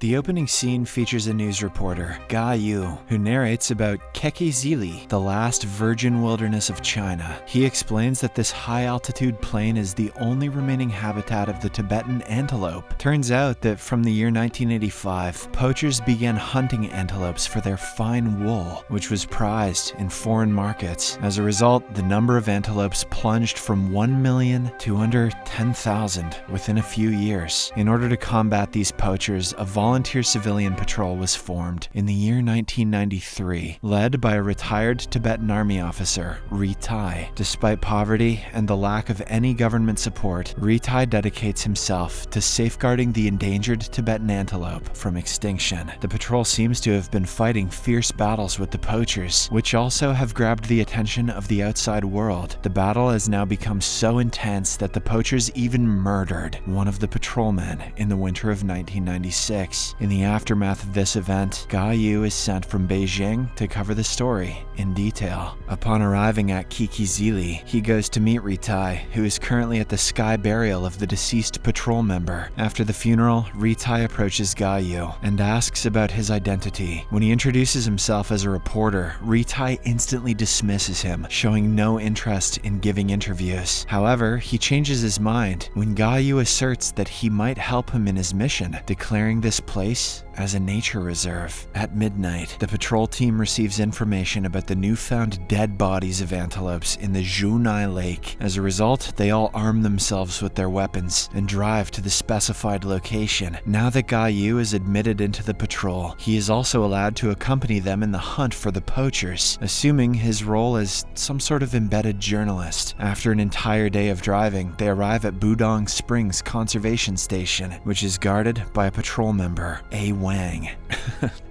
The opening scene features a news reporter, Ga Yu, who narrates about Kekizili, the last virgin wilderness of China. He explains that this high-altitude plain is the only remaining habitat of the Tibetan antelope. Turns out that from the year 1985, poachers began hunting antelopes for their fine wool, which was prized in foreign markets. As a result, the number of antelopes plunged from 1 million to under 10,000 within a few years. In order to combat these poachers, a volunteer civilian patrol was formed in the year 1993, led by a retired Tibetan army officer, Ritai. Despite poverty and the lack of any government support, Ritai dedicates himself to safeguarding the endangered Tibetan antelope from extinction. The patrol seems to have been fighting fierce battles with the poachers, which also have grabbed the attention of the outside world. The battle has now become so intense that the poachers even murdered one of the patrolmen in the winter of 1996. In the aftermath of this event, Ga Yu is sent from Beijing to cover the story in detail. Upon arriving at Kekizili, he goes to meet Ritai, who is currently at the sky burial of the deceased patrol member. After the funeral, Ritai approaches Ga Yu and asks about his identity. When he introduces himself as a reporter, Ritai instantly dismisses him, showing no interest in giving interviews. However, he changes his mind when Ga Yu asserts that he might help him in his mission, declaring this place as a nature reserve. At midnight, the patrol team receives information about the newfound dead bodies of antelopes in the Zhunai Lake. As a result, they all arm themselves with their weapons and drive to the specified location. Now that Ga Yu is admitted into the patrol, he is also allowed to accompany them in the hunt for the poachers, assuming his role as some sort of embedded journalist. After an entire day of driving, they arrive at Budong Springs Conservation Station, which is guarded by a patrol member, A. Wang.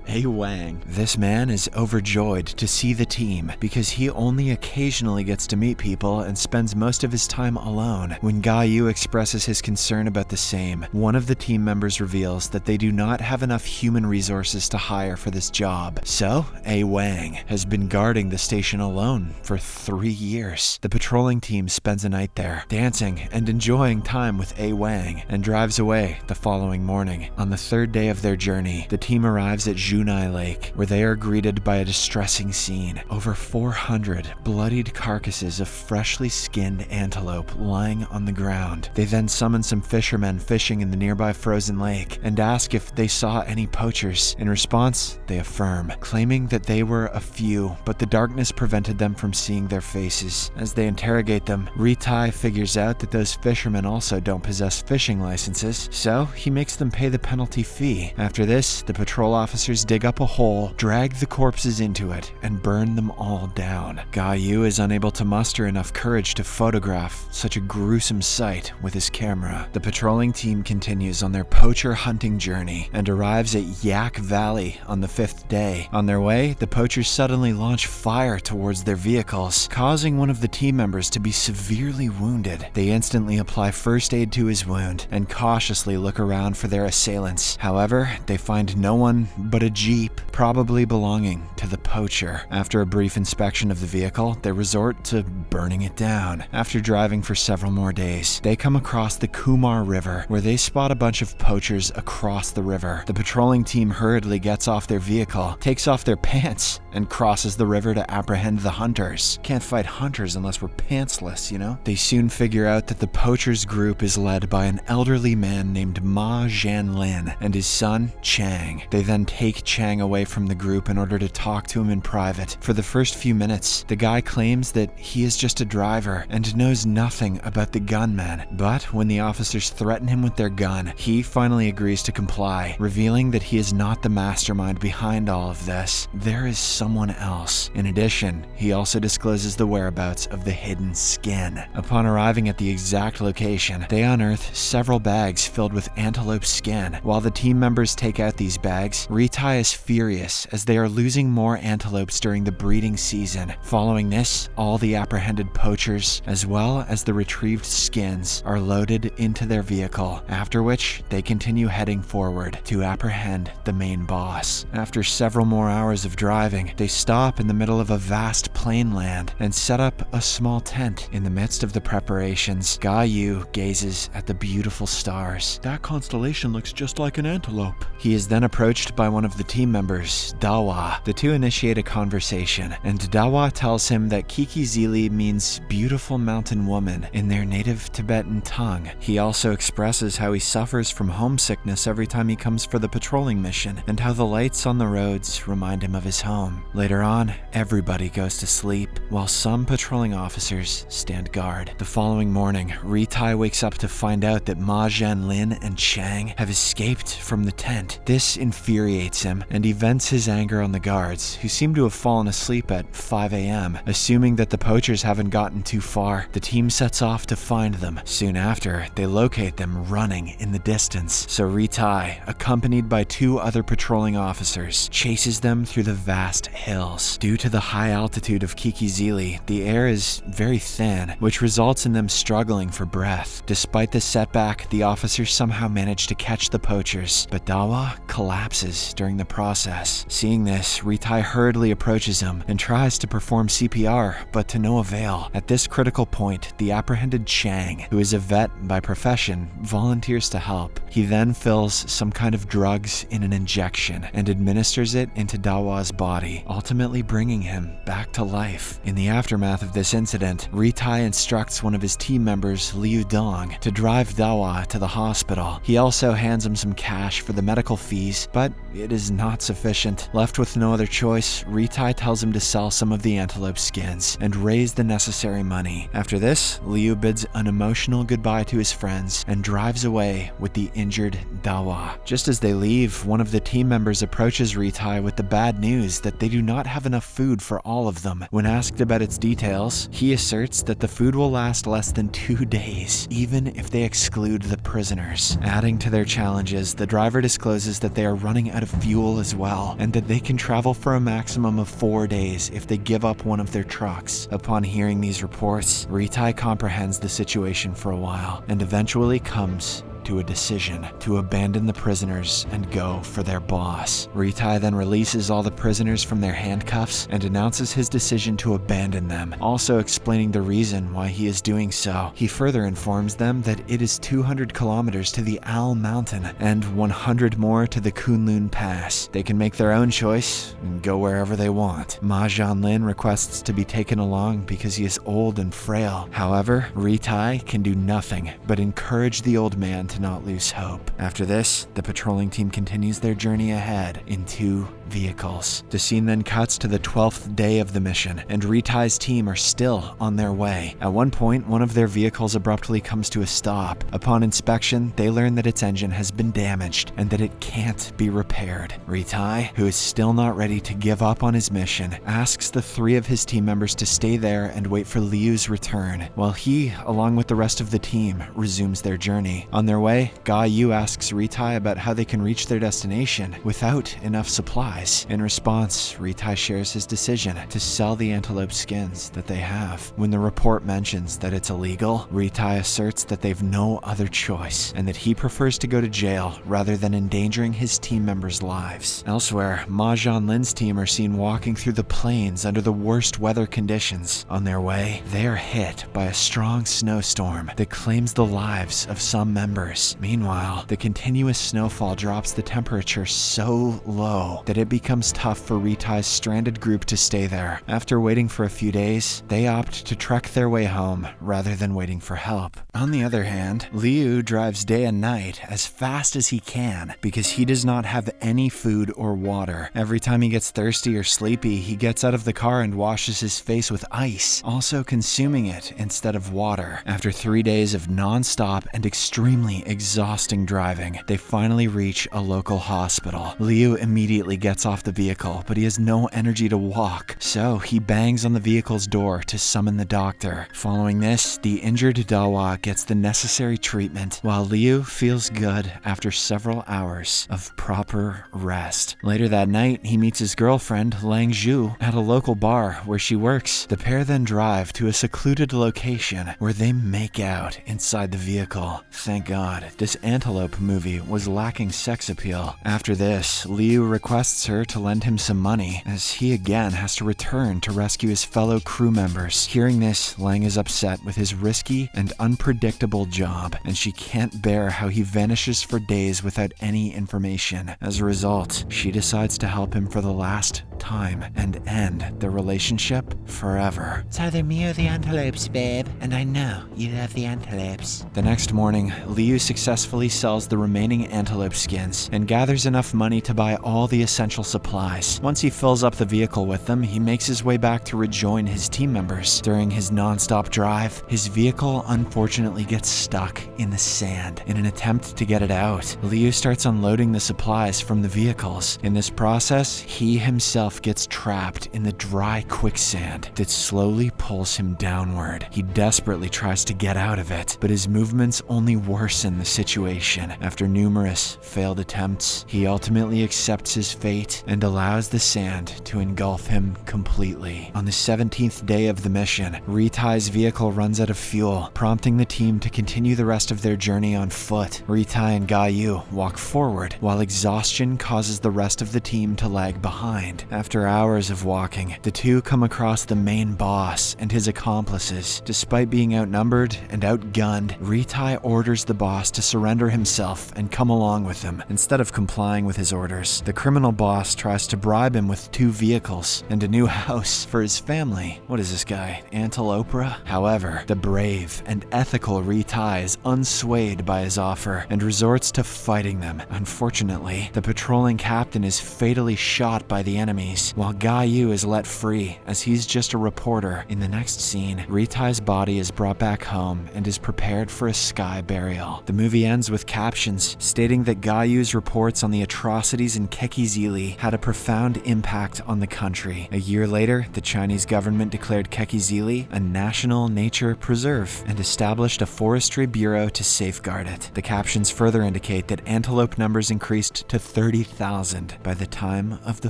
A. Wang. This man is overjoyed to see the team because he only occasionally gets to meet people and spends most of his time alone. When Ga Yu expresses his concern about the same, one of the team members reveals that they do not have enough human resources to hire for this job. So, A. Wang has been guarding the station alone for 3 years. The patrolling team spends a night there, dancing and enjoying time with A. Wang, and drives away the following morning. On the third day of their journey, the team arrives at Zhunai Lake, where they are greeted by a distressing scene. Over 400 bloodied carcasses of freshly skinned antelope lying on the ground. They then summon some fishermen fishing in the nearby frozen lake and ask if they saw any poachers. In response, they affirm, claiming that they were a few, but the darkness prevented them from seeing their faces. As they interrogate them, Ritai figures out that those fishermen also don't possess fishing licenses, so he makes them pay the penalty fee. After this, the patrol officers dig up a hole, drag the corpses into it, and burn them all down. Ga Yu is unable to muster enough courage to photograph such a gruesome sight with his camera. The patrolling team continues on their poacher hunting journey and arrives at Yak Valley on the 5th day. On their way, the poachers suddenly launch fire towards their vehicles, causing one of the team members to be severely wounded. They instantly apply first aid to his wound and cautiously look around for their assailants. However, they find no one but a Jeep, probably belonging to the poacher. After a brief inspection of the vehicle, they resort to burning it down. After driving for several more days, they come across the Kumar River, where they spot a bunch of poachers across the river. The patrolling team hurriedly gets off their vehicle, takes off their pants, and crosses the river to apprehend the hunters. Can't fight hunters unless we're pantsless, you know? They soon figure out that the poachers group is led by an elderly man named Ma Zhanlin and his son, Chang. They then take Chang away from the group in order to talk to him in private. For the first few minutes, the guy claims that he is just a driver and knows nothing about the gunman. But when the officers threaten him with their gun, he finally agrees to comply, revealing that he is not the mastermind behind all of this. There is someone else. In addition, he also discloses the whereabouts of the hidden skin. Upon arriving at the exact location, they unearth several bags filled with antelope skin. While the team members take out these bags, Ritai is furious as they are losing more antelopes during the breeding season. Following this, all the apprehended poachers, as well as the retrieved skins, are loaded into their vehicle, after which they continue heading forward to apprehend the main boss. After several more hours of driving, They stop in the middle of a vast plain land and set up a small tent. In the midst of the preparations, Ga Yu gazes at the beautiful stars. That constellation looks just like an antelope. He is then approached by one of the team members, Dawa. The two initiate a conversation, and Dawa tells him that Kikizili means beautiful mountain woman in their native Tibetan tongue. He also expresses how he suffers from homesickness every time he comes for the patrolling mission, and how the lights on the roads remind him of his home. Later on, everybody goes to sleep, while some patrolling officers stand guard. The following morning, Ritai wakes up to find out that Ma Zhanlin and Chang have escaped from the tent. This infuriates him, and he vents his anger on the guards, who seem to have fallen asleep at 5 a.m. Assuming that the poachers haven't gotten too far, the team sets off to find them. Soon after, they locate them running in the distance, so Ritai, accompanied by 2 other patrolling officers, chases them through the vast hills. Due to the high altitude of Kikizili, the air is very thin, which results in them struggling for breath. Despite this setback, the officers somehow manage to catch the poachers, but Dawa collapses during the process. Seeing this, Ritai hurriedly approaches him and tries to perform CPR, but to no avail. At this critical point, the apprehended Chang, who is a vet by profession, volunteers to help. He then fills some kind of drugs in an injection and administers it into Dawa's body, ultimately bringing him back to life. In the aftermath of this incident, Ritai instructs one of his team members, Liu Dong, to drive Dawa to the hospital. He also hands him some cash for the medical fees, but it is not sufficient. Left with no other choice, Ritai tells him to sell some of the antelope skins and raise the necessary money. After this, Liu bids an emotional goodbye to his friends and drives away with the injured Dawa. Just as they leave, one of the team members approaches Ritai with the bad news that they do not have enough food for all of them. When asked about its details, he asserts that the food will last less than 2 days, even if they exclude the prisoners. Adding to their challenges, the driver discloses that they are running out of fuel as well, and that they can travel for a maximum of 4 days if they give up one of their trucks. Upon hearing these reports, Ritai comprehends the situation for a while, and eventually comes to a decision to abandon the prisoners and go for their boss. Ritai then releases all the prisoners from their handcuffs and announces his decision to abandon them, also explaining the reason why he is doing so. He further informs them that it is 200 kilometers to the Al Mountain and 100 more to the Kunlun Pass. They can make their own choice and go wherever they want. Ma Zhanlin requests to be taken along because he is old and frail. However, Ritai can do nothing but encourage the old man to not lose hope. After this, the patrolling team continues their journey ahead in 2 vehicles. The scene then cuts to the 12th day of the mission, and Ritai's team are still on their way. At one point, one of their vehicles abruptly comes to a stop. Upon inspection, they learn that its engine has been damaged and that it can't be repaired. Ritai, who is still not ready to give up on his mission, asks the 3 of his team members to stay there and wait for Liu's return, while he, along with the rest of the team, resumes their journey. On their way, Ga Yu asks Ritai about how they can reach their destination without enough supplies. In response, Ritai shares his decision to sell the antelope skins that they have. When the report mentions that it's illegal, Ritai asserts that they've no other choice and that he prefers to go to jail rather than endangering his team members' lives. Elsewhere, Ma Zhanlin's team are seen walking through the plains under the worst weather conditions. On their way, they are hit by a strong snowstorm that claims the lives of some members. Meanwhile, the continuous snowfall drops the temperature so low that it becomes tough for Ritai's stranded group to stay there. After waiting for a few days, they opt to trek their way home rather than waiting for help. On the other hand, Liu drives day and night as fast as he can because he does not have any food or water. Every time he gets thirsty or sleepy, he gets out of the car and washes his face with ice, also consuming it instead of water. After 3 days of non-stop and extremely exhausting driving, they finally reach a local hospital. Liu immediately gets off the vehicle, but he has no energy to walk, so he bangs on the vehicle's door to summon the doctor. Following this, the injured Dawa gets the necessary treatment, while Liu feels good after several hours of proper rest. Later that night, he meets his girlfriend, Lang Zhu, at a local bar where she works. The pair then drive to a secluded location where they make out inside the vehicle. Thank God, this antelope movie was lacking sex appeal. After this, Liu requests asks her to lend him some money, as he again has to return to rescue his fellow crew members. Hearing this, Lang is upset with his risky and unpredictable job, and she can't bear how he vanishes for days without any information. As a result, she decides to help him for the last time and end their relationship forever. So they're me or the antelopes, babe, and I know you love the antelopes. The next morning, Liu successfully sells the remaining antelope skins and gathers enough money to buy all the essential supplies. Once he fills up the vehicle with them, he makes his way back to rejoin his team members. During his non-stop drive, his vehicle unfortunately gets stuck in the sand. In an attempt to get it out, Liu starts unloading the supplies from the vehicles. In this process, he himself gets trapped in the dry quicksand that slowly pulls him downward. He desperately tries to get out of it, but his movements only worsen the situation. After numerous failed attempts, he ultimately accepts his fate and allows the sand to engulf him completely. On the 17th day of the mission, Ritai's vehicle runs out of fuel, prompting the team to continue the rest of their journey on foot. Ritai and Yu walk forward, while exhaustion causes the rest of the team to lag behind. After hours of walking, the two come across the main boss and his accomplices. Despite being outnumbered and outgunned, Ritai orders the boss to surrender himself and come along with him. Instead of complying with his orders, the criminal boss tries to bribe him with 2 vehicles and a new house for his family. What is this guy, antelope? However, the brave and ethical Ritai is unswayed by his offer and resorts to fighting them. Unfortunately, the patrolling captain is fatally shot by the enemies, while Yu is let free as he's just a reporter. In the next scene, Ritai's body is brought back home and is prepared for a sky burial. The movie ends with captions stating that Guyu's reports on the atrocities in Kekizili had a profound impact on the country. A year later, the Chinese government declared Kekizili a national nature preserve and established a forestry bureau to safeguard it. The captions further indicate that antelope numbers increased to 30,000 by the time of the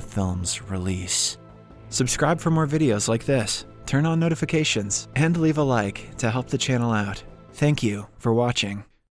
film's release. Subscribe for more videos like this, turn on notifications, and leave a like to help the channel out. Thank you for watching.